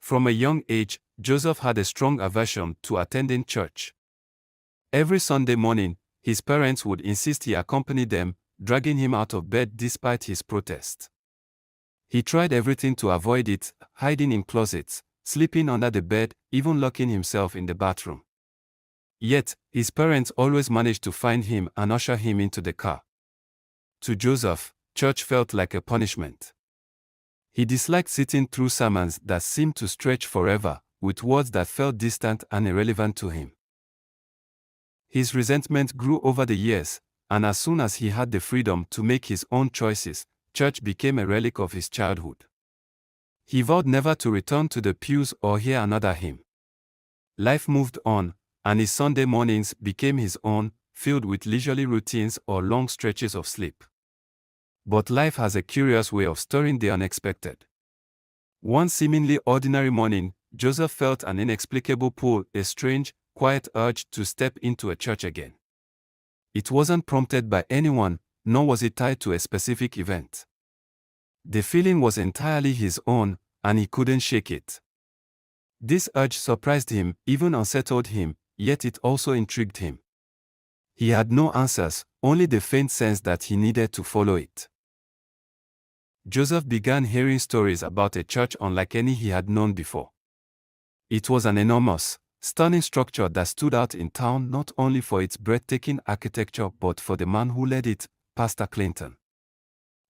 From a young age, Joseph had a strong aversion to attending church. Every Sunday morning, his parents would insist he accompany them, dragging him out of bed despite his protest. He tried everything to avoid it, hiding in closets, sleeping under the bed, even locking himself in the bathroom. Yet, his parents always managed to find him and usher him into the car. To Joseph, church felt like a punishment. He disliked sitting through sermons that seemed to stretch forever, with words that felt distant and irrelevant to him. His resentment grew over the years, and as soon as he had the freedom to make his own choices, church became a relic of his childhood. He vowed never to return to the pews or hear another hymn. Life moved on, and his Sunday mornings became his own, filled with leisurely routines or long stretches of sleep. But life has a curious way of stirring the unexpected. One seemingly ordinary morning, Joseph felt an inexplicable pull, a strange, quiet urge to step into a church again. It wasn't prompted by anyone, nor was it tied to a specific event. The feeling was entirely his own, and he couldn't shake it. This urge surprised him, even unsettled him, yet it also intrigued him. He had no answers, only the faint sense that he needed to follow it. Joseph began hearing stories about a church unlike any he had known before. It was an enormous, stunning structure that stood out in town not only for its breathtaking architecture but for the man who led it, Pastor Clinton.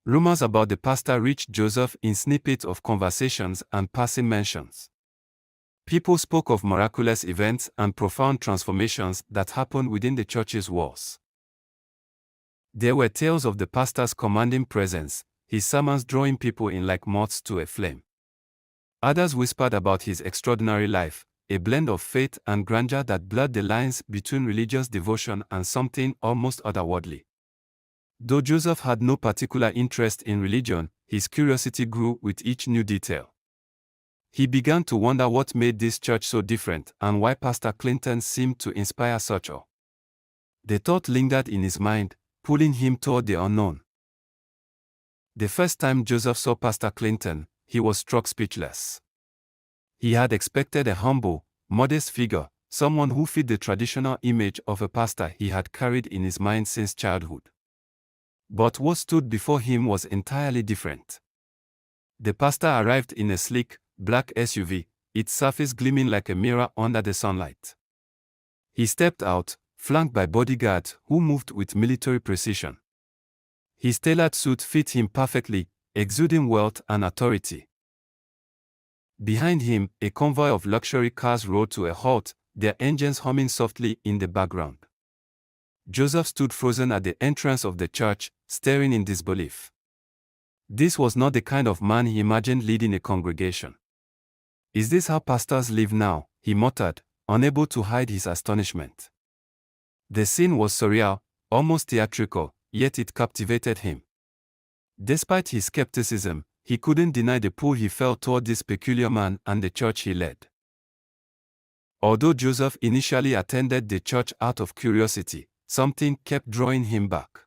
Rumors about the pastor reached Joseph in snippets of conversations and passing mentions. People spoke of miraculous events and profound transformations that happened within the church's walls. There were tales of the pastor's commanding presence, his sermons drawing people in like moths to a flame. Others whispered about his extraordinary life, a blend of faith and grandeur that blurred the lines between religious devotion and something almost otherworldly. Though Joseph had no particular interest in religion, his curiosity grew with each new detail. He began to wonder what made this church so different and why Pastor Clinton seemed to inspire such awe. The thought lingered in his mind, pulling him toward the unknown. The first time Joseph saw Pastor Clinton, he was struck speechless. He had expected a humble, modest figure, someone who fit the traditional image of a pastor he had carried in his mind since childhood. But what stood before him was entirely different. The pastor arrived in a sleek, black SUV, its surface gleaming like a mirror under the sunlight. He stepped out, flanked by bodyguards who moved with military precision. His tailored suit fit him perfectly, exuding wealth and authority. Behind him, a convoy of luxury cars rolled to a halt, their engines humming softly in the background. Joseph stood frozen at the entrance of the church, staring in disbelief. This was not the kind of man he imagined leading a congregation. "Is this how pastors live now?" he muttered, unable to hide his astonishment. The scene was surreal, almost theatrical, yet it captivated him. Despite his skepticism, he couldn't deny the pull he felt toward this peculiar man and the church he led. Although Joseph initially attended the church out of curiosity, something kept drawing him back.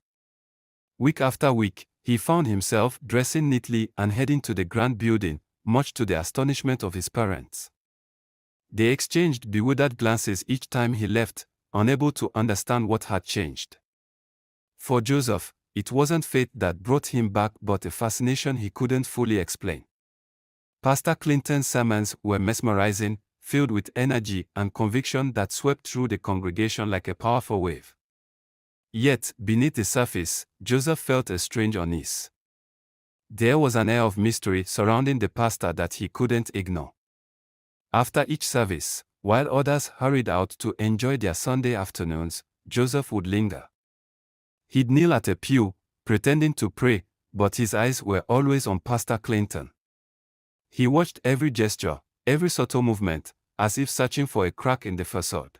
Week after week, he found himself dressing neatly and heading to the grand building, much to the astonishment of his parents. They exchanged bewildered glances each time he left, unable to understand what had changed. For Joseph, it wasn't fate that brought him back but a fascination he couldn't fully explain. Pastor Clinton's sermons were mesmerizing, filled with energy and conviction that swept through the congregation like a powerful wave. Yet, beneath the surface, Joseph felt a strange unease. There was an air of mystery surrounding the pastor that he couldn't ignore. After each service, while others hurried out to enjoy their Sunday afternoons, Joseph would linger. He'd kneel at a pew, pretending to pray, but his eyes were always on Pastor Clinton. He watched every gesture, every subtle movement, as if searching for a crack in the facade.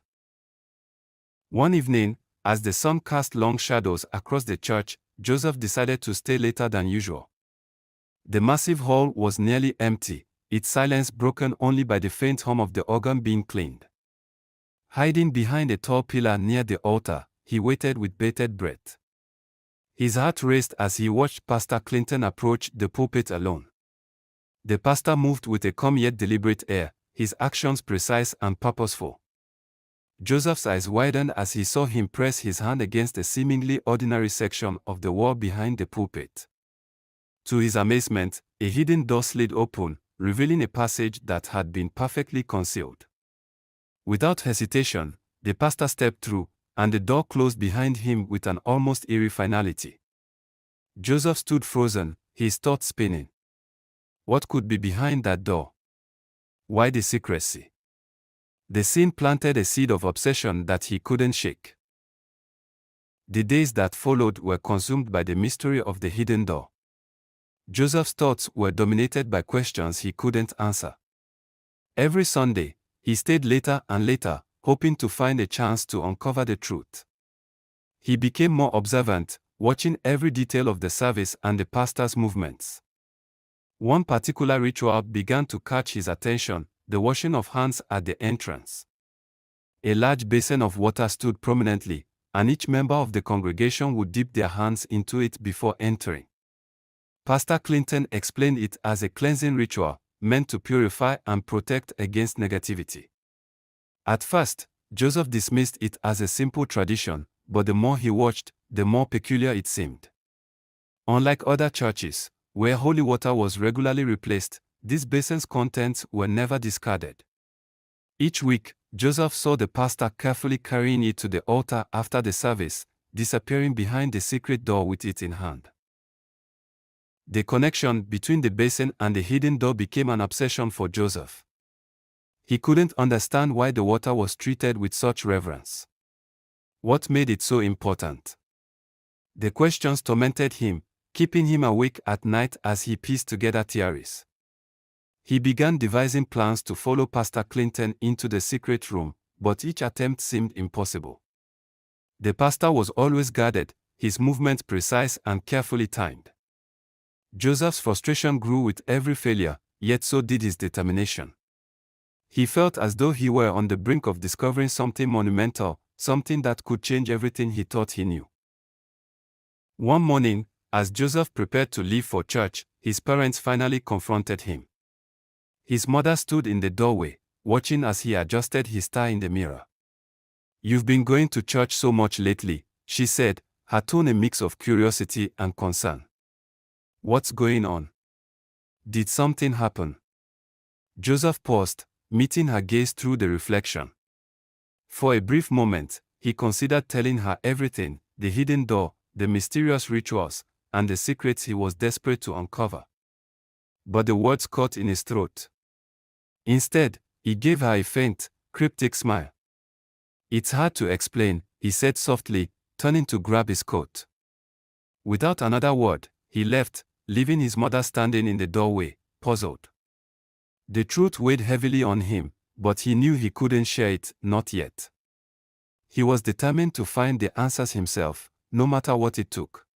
One evening, as the sun cast long shadows across the church, Joseph decided to stay later than usual. The massive hall was nearly empty, its silence broken only by the faint hum of the organ being cleaned. Hiding behind a tall pillar near the altar, he waited with bated breath. His heart raced as he watched Pastor Clinton approach the pulpit alone. The pastor moved with a calm yet deliberate air, his actions precise and purposeful. Joseph's eyes widened as he saw him press his hand against a seemingly ordinary section of the wall behind the pulpit. To his amazement, a hidden door slid open, revealing a passage that had been perfectly concealed. Without hesitation, the pastor stepped through, and the door closed behind him with an almost eerie finality. Joseph stood frozen, his thoughts spinning. What could be behind that door? Why the secrecy? The scene planted a seed of obsession that he couldn't shake. The days that followed were consumed by the mystery of the hidden door. Joseph's thoughts were dominated by questions he couldn't answer. Every Sunday, he stayed later and later, hoping to find a chance to uncover the truth. He became more observant, watching every detail of the service and the pastor's movements. One particular ritual began to catch his attention: the washing of hands at the entrance. A large basin of water stood prominently, and each member of the congregation would dip their hands into it before entering. Pastor Clinton explained it as a cleansing ritual, meant to purify and protect against negativity. At first, Joseph dismissed it as a simple tradition, but the more he watched, the more peculiar it seemed. Unlike other churches, where holy water was regularly replaced, this basin's contents were never discarded. Each week, Joseph saw the pastor carefully carrying it to the altar after the service, disappearing behind the secret door with it in hand. The connection between the basin and the hidden door became an obsession for Joseph. He couldn't understand why the water was treated with such reverence. What made it so important? The questions tormented him, keeping him awake at night as he pieced together theories. He began devising plans to follow Pastor Clinton into the secret room, but each attempt seemed impossible. The pastor was always guarded, his movements precise and carefully timed. Joseph's frustration grew with every failure, yet so did his determination. He felt as though he were on the brink of discovering something monumental, something that could change everything he thought he knew. One morning, as Joseph prepared to leave for church, his parents finally confronted him. His mother stood in the doorway, watching as he adjusted his tie in the mirror. "You've been going to church so much lately," she said, her tone a mix of curiosity and concern. "What's going on? Did something happen?" Joseph paused, meeting her gaze through the reflection. For a brief moment, he considered telling her everything: the hidden door, the mysterious rituals, and the secrets he was desperate to uncover. But the words caught in his throat. Instead, he gave her a faint, cryptic smile. "It's hard to explain," he said softly, turning to grab his coat. Without another word, he left, leaving his mother standing in the doorway, puzzled. The truth weighed heavily on him, but he knew he couldn't share it, not yet. He was determined to find the answers himself, no matter what it took.